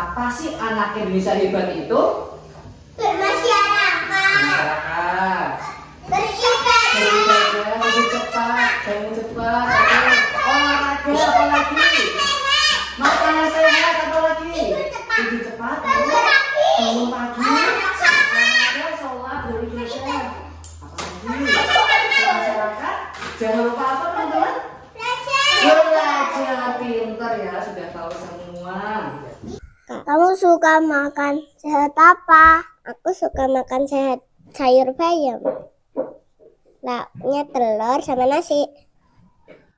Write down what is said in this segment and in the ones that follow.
Apa sih anak Indonesia hebat itu? Bermasyarakat. Beribadah. Lebih cepat. Jangan cepat. Olahraga apa lagi? Makanan sehat apa lagi? Lebih cepat. Bangun pagi. Olahraga, sholat, beribadah. Apa lagi? Masyarakat. Jangan lupa apa teman-teman? Belajar. Pintar ya, sudah tahu semua. Kamu suka makan sehat apa? Aku suka makan sehat sayur bayam. Lauknya telur sama nasi.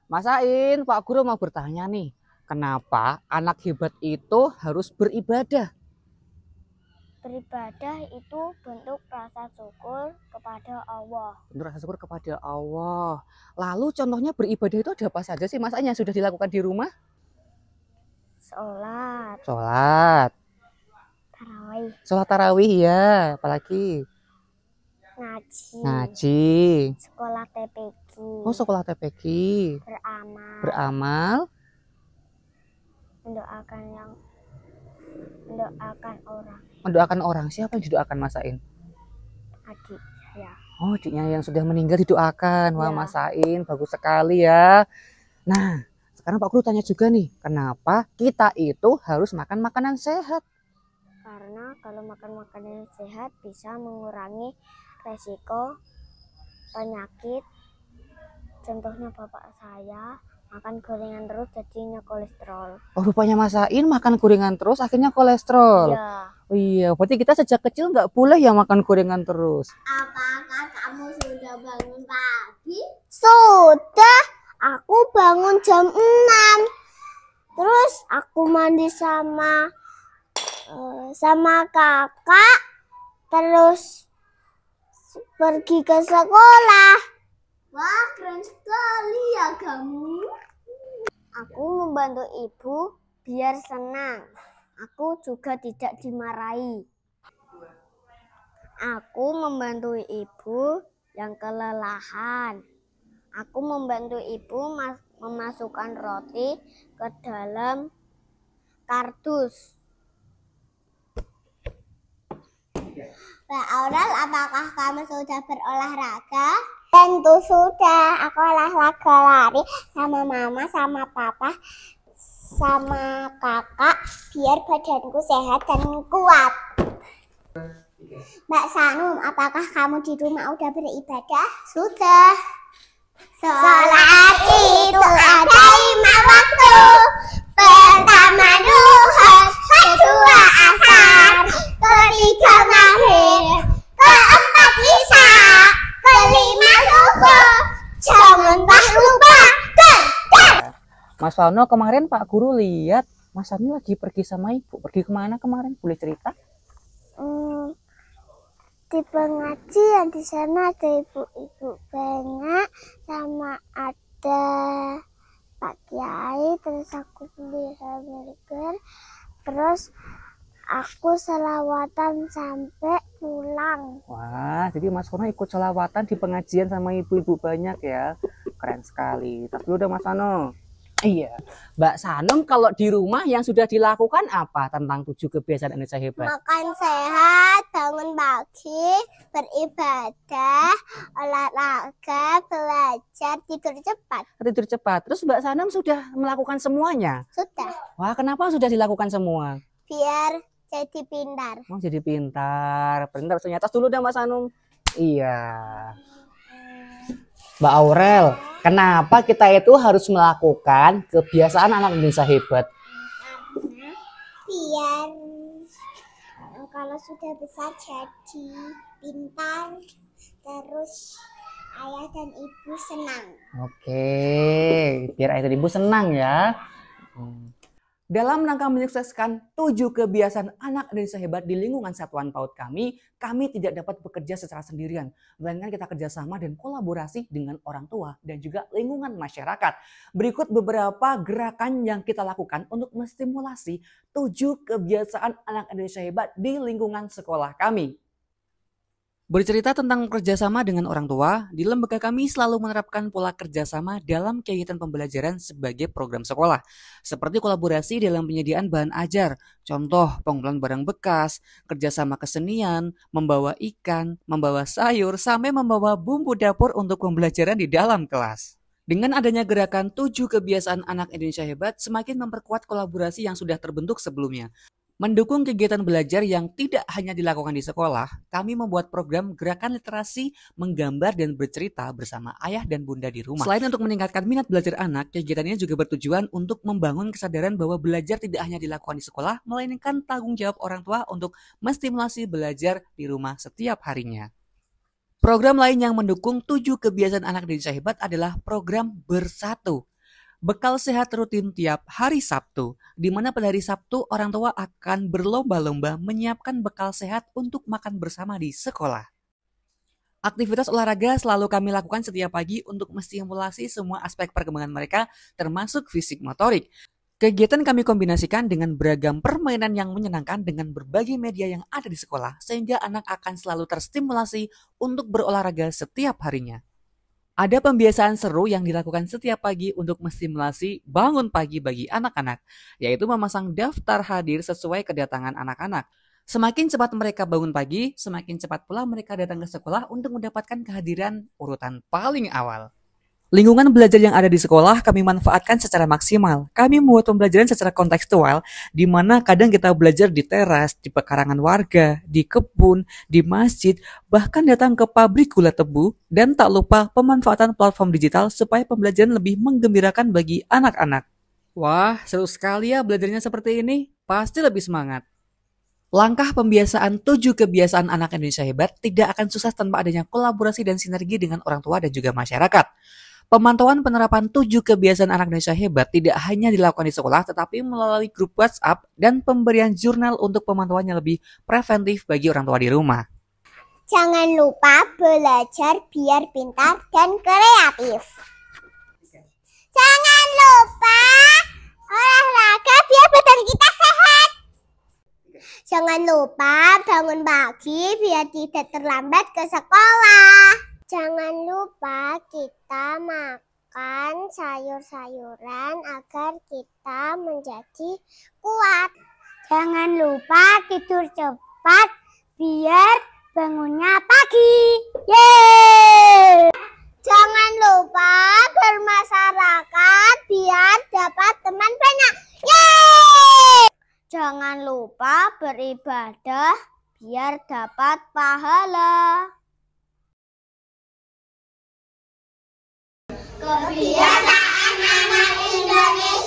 Mas Ain, Pak Guru mau bertanya nih, kenapa anak hebat itu harus beribadah? Beribadah itu bentuk rasa syukur kepada Allah. Bentuk rasa syukur kepada Allah. Lalu contohnya beribadah itu ada apa saja sih Mas Ain yang sudah dilakukan di rumah? Sholat. Tarawih. Sholat tarawih ya, apalagi? Ngaji. Sekolah TPQ. Oh, sekolah TPQ. Beramal. Mendoakan orang. Siapa yang didoakan Mas Ain? Adik saya. Oh, adiknya yang sudah meninggal didoakan. Wah, Ya. Mas Ain, bagus sekali ya. Nah, sekarang Pak Guru tanya juga nih, kenapa kita itu harus makan makanan sehat? Karena kalau makan makanan sehat bisa mengurangi resiko penyakit. Contohnya bapak saya makan gorengan terus jadinya kolesterol. Oh, rupanya Mas Ain makan gorengan terus akhirnya kolesterol. Ya. Oh iya, berarti kita sejak kecil nggak boleh ya makan gorengan terus. Apakah kamu sudah bangun pagi? Sudah. Aku bangun jam 6. Terus aku mandi sama kakak. Terus pergi ke sekolah. Wah, keren sekali ya kamu. Aku membantu ibu biar senang. Aku juga tidak dimarahi. Aku membantu ibu yang kelelahan. Aku membantu ibu memasukkan roti ke dalam kardus. Mbak Aurel, apakah kamu sudah berolahraga? Tentu sudah. Aku olahraga lari sama mama, sama papa, sama kakak biar badanku sehat dan kuat. Mbak Sanum, apakah kamu di rumah udah beribadah? Sudah. Sholat itu ada 5 waktu. Pertama duhur, kedua asar, ketiga maghrib, keempat isya, kelima subuh. Jangan lupa. Mas Fauno, kemarin Pak Guru lihat Mas Fauno lagi pergi sama ibu. Pergi kemana kemarin? Boleh cerita? Di pengajian, di sana ada ibu-ibu banyak, sama ada Pak Kiai. Terus aku beli hamburger, terus aku selawatan sampai pulang. Wah, jadi Mas Fauno ikut selawatan di pengajian sama ibu-ibu banyak ya. Keren sekali. Tapi udah Mas Fauno. Iya, Mbak Sanum kalau di rumah yang sudah dilakukan apa tentang 7 kebiasaan Indonesia hebat? Makan sehat, bangun pagi, beribadah, olahraga, belajar, tidur cepat. Tidur cepat. Terus Mbak Sanum sudah melakukan semuanya? Sudah. Wah, kenapa sudah dilakukan semua? Biar jadi pintar. Oh, jadi pintar. Pintar ternyata dulu dah Mbak Sanum. Iya. Mbak Aurel, kenapa kita itu harus melakukan kebiasaan anak Indonesia hebat? Biar kalau sudah besar jadi pintar, terus ayah dan ibu senang. Oke, biar ayah dan ibu senang ya. Dalam rangka menyukseskan 7 kebiasaan anak Indonesia hebat di lingkungan satuan PAUD kami tidak dapat bekerja secara sendirian. Melainkan kita kerjasama dan kolaborasi dengan orang tua dan juga lingkungan masyarakat. Berikut beberapa gerakan yang kita lakukan untuk menstimulasi 7 kebiasaan anak Indonesia hebat di lingkungan sekolah kami. Bercerita tentang kerjasama dengan orang tua, di lembaga kami selalu menerapkan pola kerjasama dalam kegiatan pembelajaran sebagai program sekolah, seperti kolaborasi dalam penyediaan bahan ajar, contoh pengumpulan barang bekas, kerjasama kesenian, membawa ikan, membawa sayur, sampai membawa bumbu dapur untuk pembelajaran di dalam kelas. Dengan adanya gerakan 7 kebiasaan anak Indonesia hebat, semakin memperkuat kolaborasi yang sudah terbentuk sebelumnya. Mendukung kegiatan belajar yang tidak hanya dilakukan di sekolah, kami membuat program gerakan literasi, menggambar dan bercerita bersama ayah dan bunda di rumah. Selain untuk meningkatkan minat belajar anak, kegiatan ini juga bertujuan untuk membangun kesadaran bahwa belajar tidak hanya dilakukan di sekolah, melainkan tanggung jawab orang tua untuk menstimulasi belajar di rumah setiap harinya. Program lain yang mendukung 7 kebiasaan anak Indonesia hebat adalah program Bersatu. Bekal sehat rutin tiap hari Sabtu, di mana pada hari Sabtu orang tua akan berlomba-lomba menyiapkan bekal sehat untuk makan bersama di sekolah. Aktivitas olahraga selalu kami lakukan setiap pagi untuk menstimulasi semua aspek perkembangan mereka, termasuk fisik motorik. Kegiatan kami kombinasikan dengan beragam permainan yang menyenangkan dengan berbagai media yang ada di sekolah, sehingga anak akan selalu terstimulasi untuk berolahraga setiap harinya. Ada pembiasaan seru yang dilakukan setiap pagi untuk menstimulasi bangun pagi bagi anak-anak, yaitu memasang daftar hadir sesuai kedatangan anak-anak. Semakin cepat mereka bangun pagi, semakin cepat pula mereka datang ke sekolah untuk mendapatkan kehadiran urutan paling awal. Lingkungan belajar yang ada di sekolah kami manfaatkan secara maksimal. Kami membuat pembelajaran secara kontekstual, di mana kadang kita belajar di teras, di pekarangan warga, di kebun, di masjid, bahkan datang ke pabrik gula tebu, dan tak lupa pemanfaatan platform digital supaya pembelajaran lebih menggembirakan bagi anak-anak. Wah, seru sekali ya belajarnya seperti ini. Pasti lebih semangat. Langkah pembiasaan 7 kebiasaan anak Indonesia hebat tidak akan sukses tanpa adanya kolaborasi dan sinergi dengan orang tua dan juga masyarakat. Pemantauan penerapan 7 kebiasaan anak Indonesia hebat tidak hanya dilakukan di sekolah, tetapi melalui grup WhatsApp dan pemberian jurnal untuk pemantauannya lebih preventif bagi orang tua di rumah. Jangan lupa belajar biar pintar dan kreatif. Jangan lupa olahraga biar badan kita sehat. Jangan lupa bangun pagi biar tidak terlambat ke sekolah. Jangan lupa kita makan sayur-sayuran agar kita menjadi kuat. Jangan lupa tidur cepat biar bangunnya pagi. Yeay! Jangan lupa bermasyarakat biar dapat teman banyak. Yeay! Jangan lupa beribadah biar dapat pahala. Kebiasaan anak Indonesia.